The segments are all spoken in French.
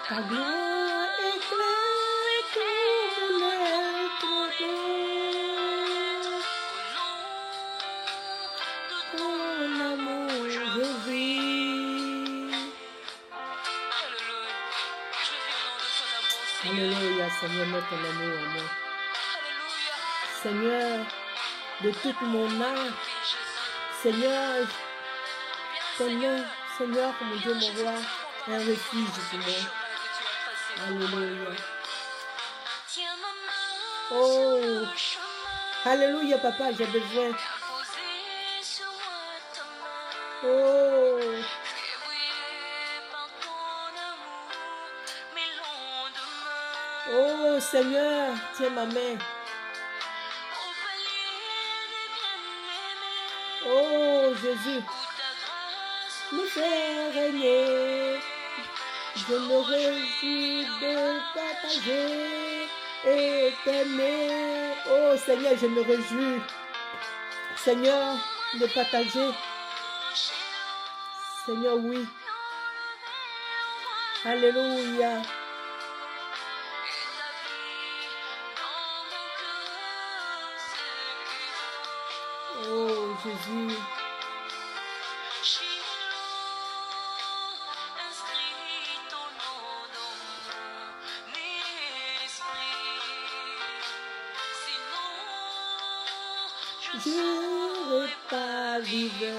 Ta gloire éclaire tout mon être beau. Ton amour je vis. Alléluia, Seigneur, mets ton amour en moi. Seigneur, de toute mon âme, Seigneur, ton nom, Seigneur, mon Dieu, mon roi, un refuge pour moi. Alléluia. Oh, alléluia, papa, j'ai besoin. Oh, oh, Seigneur, tiens ma main. Oh, Jésus, me fais régner. Je me réjouis de partager et t'aimer. Oh Seigneur, je me réjouis, Seigneur, de partager. Seigneur, oui. Alléluia. Oh Jésus. Je ne pas vivre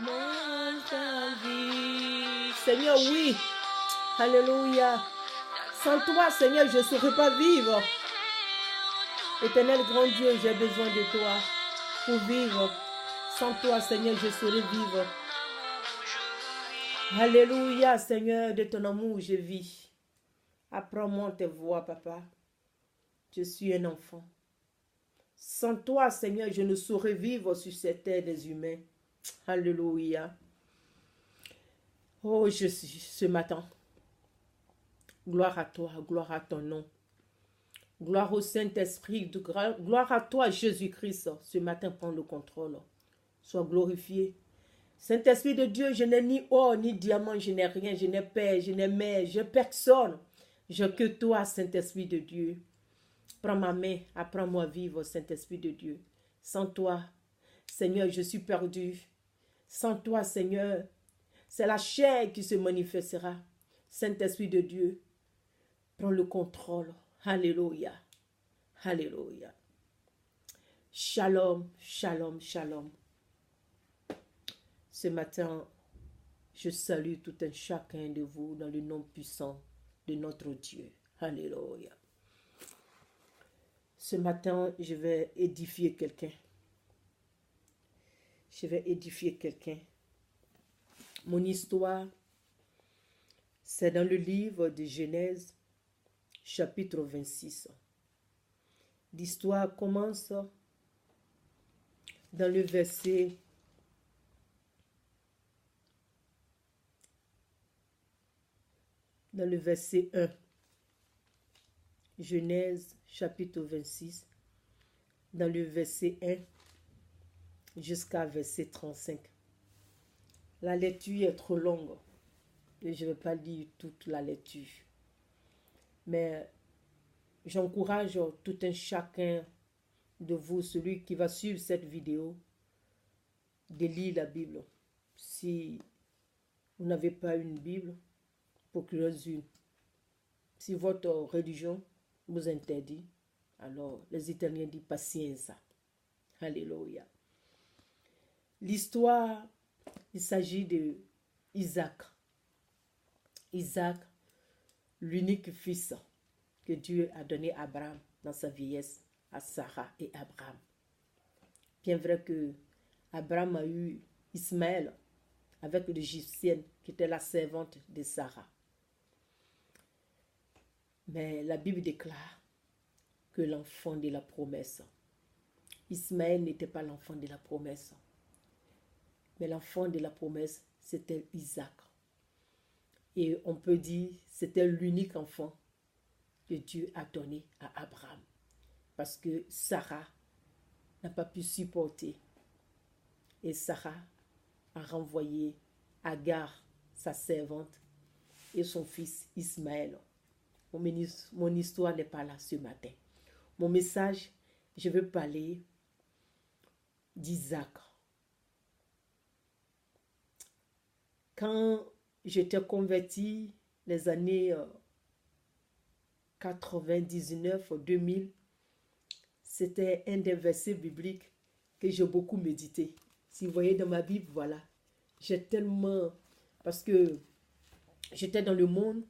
ma vie. Seigneur, oui. Alléluia. Sans toi, Seigneur, je ne saurais pas vivre. Éternel grand Dieu, j'ai besoin de toi pour vivre. Sans toi, Seigneur, je saurais vivre. Alléluia, Seigneur, de ton amour, je vis. Apprends-moi tes voix, papa. Je suis un enfant. Sans toi, Seigneur, je ne saurais vivre sur cette terre des humains. Alléluia. Oh, je suis ce matin. Gloire à toi, gloire à ton nom. Gloire au Saint-Esprit, gloire à toi, Jésus-Christ. Ce matin, prends le contrôle. Sois glorifié. Saint-Esprit de Dieu, je n'ai ni or, ni diamant, je n'ai rien, je n'ai père, je n'ai mère, je n'ai personne. Je que toi, Saint-Esprit de Dieu. Prends ma main, apprends-moi à vivre, Saint-Esprit de Dieu. Sans toi, Seigneur, je suis perdu. Sans toi, Seigneur, c'est la chair qui se manifestera. Saint-Esprit de Dieu, prends le contrôle. Alléluia. Alléluia. Shalom, shalom, shalom. Ce matin, je salue tout un chacun de vous dans le nom puissant de notre Dieu. Alléluia. Ce matin, je vais édifier quelqu'un. Je vais édifier quelqu'un. Mon histoire, c'est dans le livre de Genèse, chapitre 26. L'histoire commence dans le verset dans le verset 1. Genèse chapitre 26, dans le verset 1 jusqu'à verset 35. La lecture est trop longue et je ne vais pas lire toute la lecture. Mais j'encourage tout un chacun de vous, celui qui va suivre cette vidéo, de lire la Bible. Si vous n'avez pas une Bible, procurez-en. Si votre religion vous interdit, alors les Italiens disent patience. Alléluia. L'histoire, il s'agit de Isaac. Isaac, l'unique fils que Dieu a donné à Abraham dans sa vieillesse, à Sarah et Abraham. Bien vrai que Abraham a eu Ismaël avec l'Égyptienne qui était la servante de Sarah. Mais la Bible déclare que l'enfant de la promesse, Ismaël n'était pas l'enfant de la promesse, mais l'enfant de la promesse, c'était Isaac. Et on peut dire c'était l'unique enfant que Dieu a donné à Abraham. Parce que Sarah n'a pas pu supporter. Et Sarah a renvoyé Agar, sa servante, et son fils Ismaël. Mon histoire n'est pas là ce matin. Mon message, je veux parler d'Isaac. Quand j'étais converti, les années 99-2000, c'était un des versets bibliques que j'ai beaucoup médité. Si vous voyez dans ma Bible, voilà. J'ai tellement... Parce que j'étais dans le monde,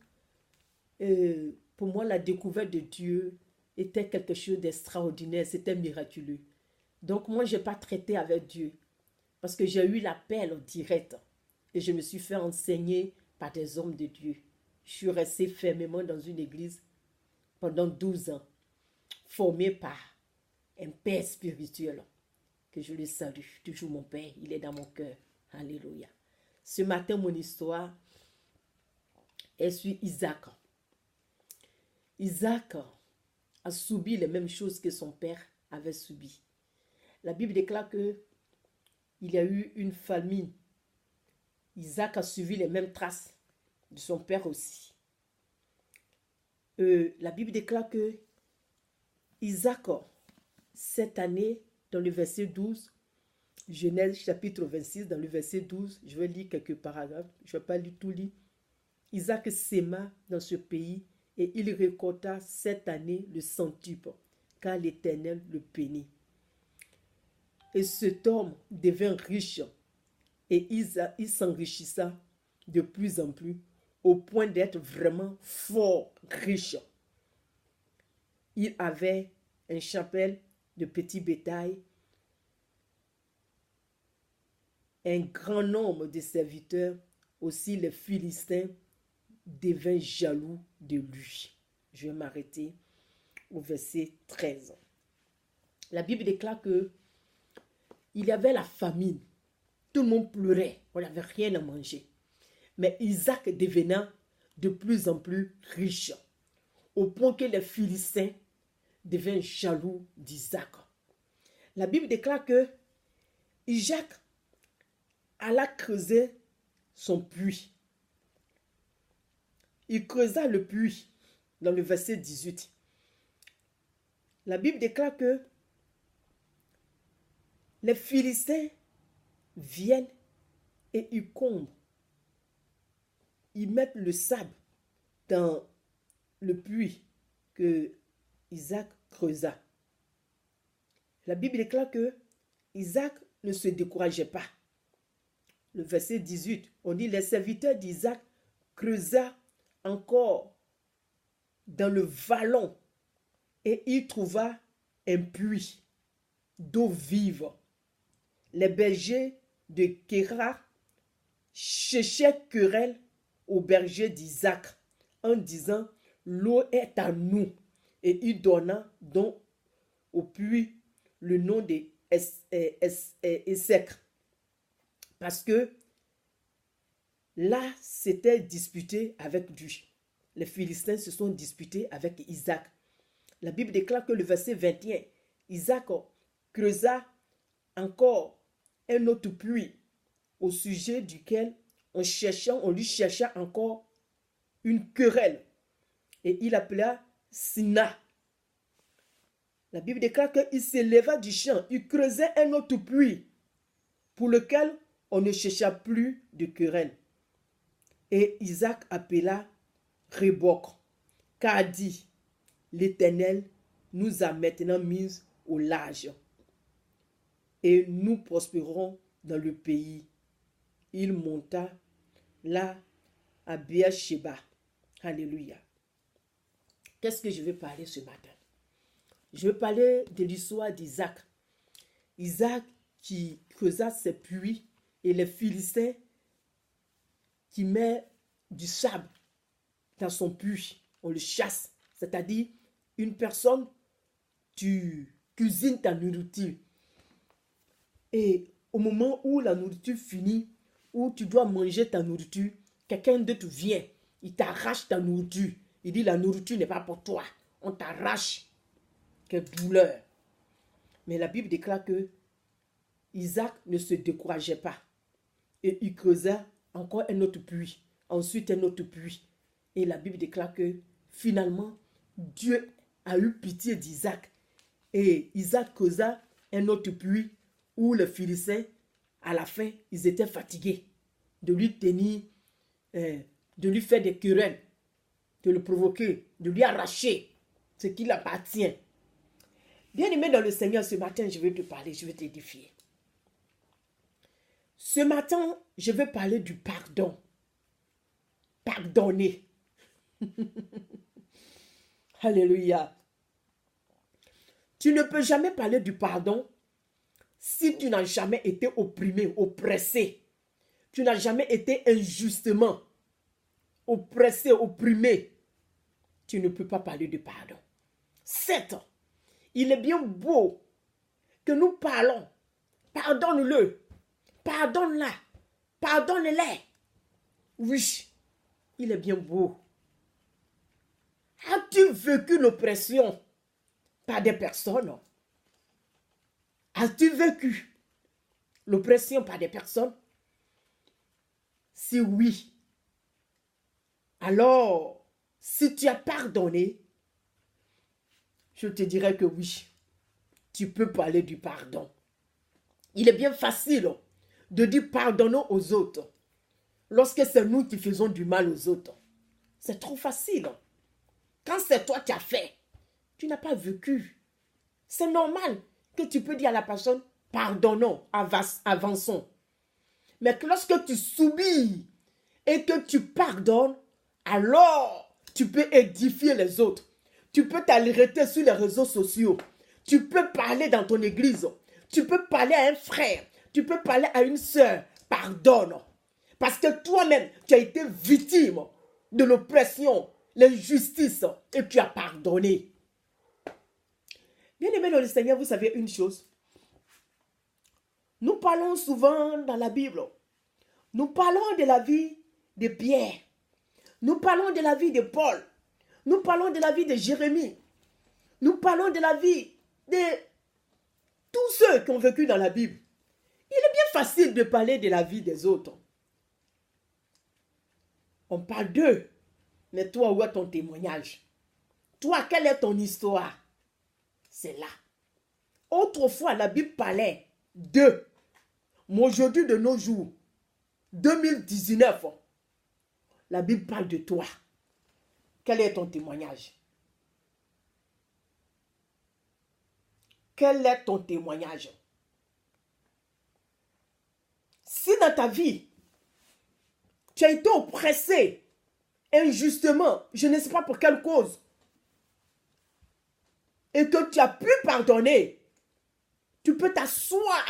pour moi, la découverte de Dieu était quelque chose d'extraordinaire, c'était miraculeux. Donc moi, je n'ai pas traité avec Dieu parce que j'ai eu l'appel direct et je me suis fait enseigner par des hommes de Dieu. Je suis restée fermement dans une église pendant 12 ans, formée par un père spirituel, que je le salue, toujours mon père, il est dans mon cœur. Alléluia. Ce matin, mon histoire est sur Isaac. Isaac a subi les mêmes choses que son père avait subi. La Bible déclare que il y a eu une famine. Isaac a suivi les mêmes traces de son père aussi. La Bible déclare que Isaac, cette année, dans le verset 12, Genèse chapitre 26, dans le verset 12, je vais lire quelques paragraphes, je ne vais pas lire tout lire. Isaac sema dans ce pays et il récolta cette année le centuple, car l'Éternel le bénit. Et cet homme devint riche et il s'enrichissa de plus en plus au point d'être vraiment fort riche. Il avait un chapelle de petits bétail, un grand nombre de serviteurs, aussi les Philistins devinrent jaloux de lui. Je vais m'arrêter au verset 13. La Bible déclare que il y avait la famine. Tout le monde pleurait. On n'avait rien à manger. Mais Isaac devenant de plus en plus riche, au point que les Philistins deviennent jaloux d'Isaac. La Bible déclare que Isaac alla creuser son puits. Il creusa le puits dans le verset 18. La Bible déclare que les Philistins viennent et ils comblent. Ils mettent le sable dans le puits que Isaac creusa. La Bible déclare que Isaac ne se décourageait pas. Le verset 18, on dit les serviteurs d'Isaac creusa encore dans le vallon et il trouva un puits d'eau vive. Les bergers de Kérar cherchaient querelle aux bergers d'Isaac en disant l'eau est à nous, et il donna donc au puits le nom de Essek, parce que là c'était disputé avec lui. les Philistins se sont disputés avec Isaac. La Bible déclare que le verset 21, Isaac creusa encore un autre puits au sujet duquel on lui chercha encore une querelle. Et il appela Sina. La Bible déclare qu'il s'éleva du champ, il creusait un autre puits pour lequel on ne chercha plus de querelle. Et Isaac appela Rébok, car dit, l'Éternel nous a maintenant mis au large et nous prospérons dans le pays. Il monta là à Beersheba. Alléluia. Qu'est-ce que je vais parler ce matin? Je vais parler de l'histoire d'Isaac. Isaac qui creusa ses puits et les Philistins qui met du sable dans son puits. On le chasse. C'est-à-dire, une personne, tu cuisines ta nourriture. Et au moment où la nourriture finit, où tu dois manger ta nourriture, quelqu'un d'autre vient, il t'arrache ta nourriture. Il dit, la nourriture n'est pas pour toi. On t'arrache. Quelle douleur. Mais la Bible déclare que Isaac ne se décourageait pas. Et il creusa encore un autre puits. Ensuite, un autre puits. Et la Bible déclare que finalement, Dieu a eu pitié d'Isaac. Et Isaac creusa un autre puits où les Philistins, à la fin, ils étaient fatigués de lui tenir, de lui faire des querelles, de le provoquer, de lui arracher ce qui lui appartient. Bien-aimé dans le Seigneur, ce matin, je vais te parler, je vais t'édifier. Ce matin, je vais parler du pardon. Pardonner. Alléluia. Tu ne peux jamais parler du pardon si tu n'as jamais été opprimé, oppressé. Tu n'as jamais été injustement oppressé, opprimé. Tu ne peux pas parler de pardon. Certes, il est bien beau que nous parlons. Pardonne-le. Pardonne-la. Pardonne-les. Oui, il est bien beau. As-tu vécu l'oppression par des personnes? As-tu vécu l'oppression par des personnes? Si oui, alors, si tu as pardonné, je te dirais que oui, tu peux parler du pardon. Il est bien facile de dire pardonnons aux autres lorsque c'est nous qui faisons du mal aux autres. C'est trop facile. Quand c'est toi qui as fait, tu n'as pas vécu. C'est normal que tu peux dire à la personne, pardonnons, avançons. Mais que lorsque tu subis et que tu pardonnes, alors tu peux édifier les autres. Tu peux t'arrêter sur les réseaux sociaux. Tu peux parler dans ton église. Tu peux parler à un frère. Tu peux parler à une sœur. Pardonne. Parce que toi-même, tu as été victime de l'oppression, l'injustice, et tu as pardonné. Bien-aimés dans le Seigneur, vous savez une chose. Nous parlons souvent dans la Bible. Nous parlons de la vie de Pierre. Nous parlons de la vie de Paul. Nous parlons de la vie de Jérémie. Nous parlons de la vie de tous ceux qui ont vécu dans la Bible. Il est bien facile de parler de la vie des autres. On parle d'eux. Mais toi, où est ton témoignage? Toi, quelle est ton histoire? C'est là. Autrefois, la Bible parlait d'eux. Mais aujourd'hui, de nos jours, 2019, la Bible parle de toi. Quel est ton témoignage? Quel est ton témoignage? Si dans ta vie, tu as été oppressé injustement, je ne sais pas pour quelle cause, et que tu as pu pardonner, tu peux t'asseoir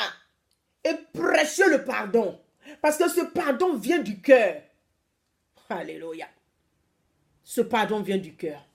et prêcher le pardon. Parce que ce pardon vient du cœur. Alléluia. Ce pardon vient du cœur.